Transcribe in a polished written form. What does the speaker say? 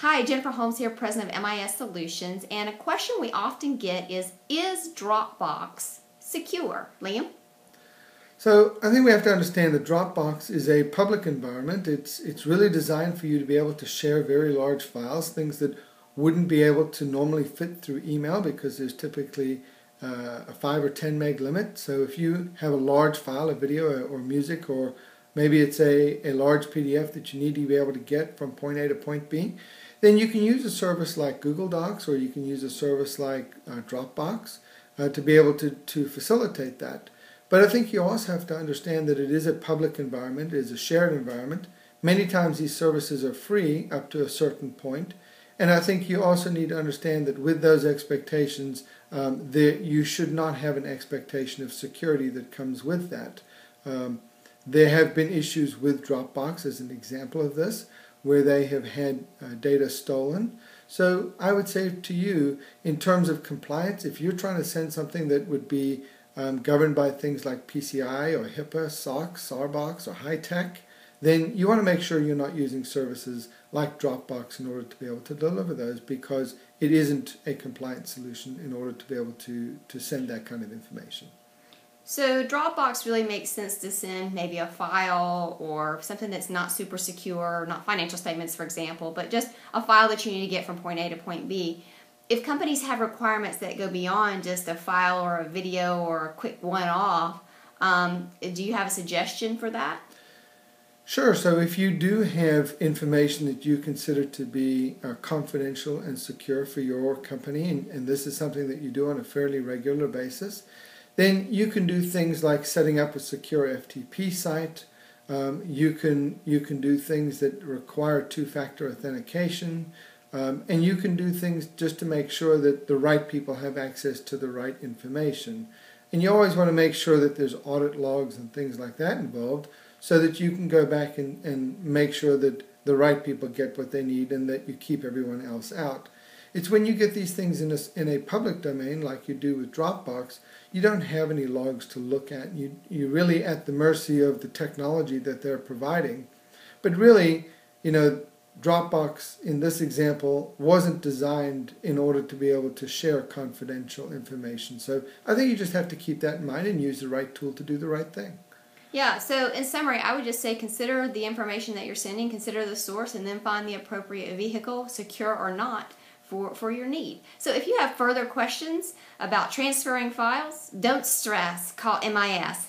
Hi, Jennifer Holmes here, president of MIS Solutions, and a question we often get is Dropbox secure? Liam? So I think we have to understand that Dropbox is a public environment. It's really designed for you to be able to share very large files, things that wouldn't be able to normally fit through email because there's typically a 5 or 10 meg limit. So if you have a large file, a video or music, or maybe it's a large PDF that you need to be able to get from point A to point B, then you can use a service like Google Docs, or you can use a service like Dropbox to be able to facilitate that. But I think you also have to understand that it is a public environment, it is a shared environment. Many times these services are free up to a certain point. And I think you also need to understand that with those expectations, you should not have an expectation of security that comes with that. There have been issues with Dropbox as an example of this, where they have had data stolen. So I would say to you, in terms of compliance, if you're trying to send something that would be governed by things like PCI or HIPAA, SOX, SARbox, or high-tech, then you want to make sure you're not using services like Dropbox in order to be able to deliver those, because it isn't a compliant solution in order to be able to send that kind of information. So Dropbox really makes sense to send maybe a file or something that's not super secure, not financial statements, for example, but just a file that you need to get from point A to point B. If companies have requirements that go beyond just a file or a video or a quick one-off, do you have a suggestion for that? Sure. So if you do have information that you consider to be confidential and secure for your company, and this is something that you do on a fairly regular basis, then you can do things like setting up a secure FTP site. You can do things that require two-factor authentication. And you can do things just to make sure that the right people have access to the right information. And you always want to make sure that there's audit logs and things like that involved, so that you can go back and make sure that the right people get what they need and that you keep everyone else out. It's when you get these things in a public domain, like you do with Dropbox, you don't have any logs to look at. You're really at the mercy of the technology that they're providing. But really, Dropbox, in this example, wasn't designed in order to be able to share confidential information. So I think you just have to keep that in mind and use the right tool to do the right thing. Yeah, so in summary, I would just say consider the information that you're sending, consider the source, and then find the appropriate vehicle, secure or not, for your need. So if you have further questions about transferring files, don't stress. Call MIS.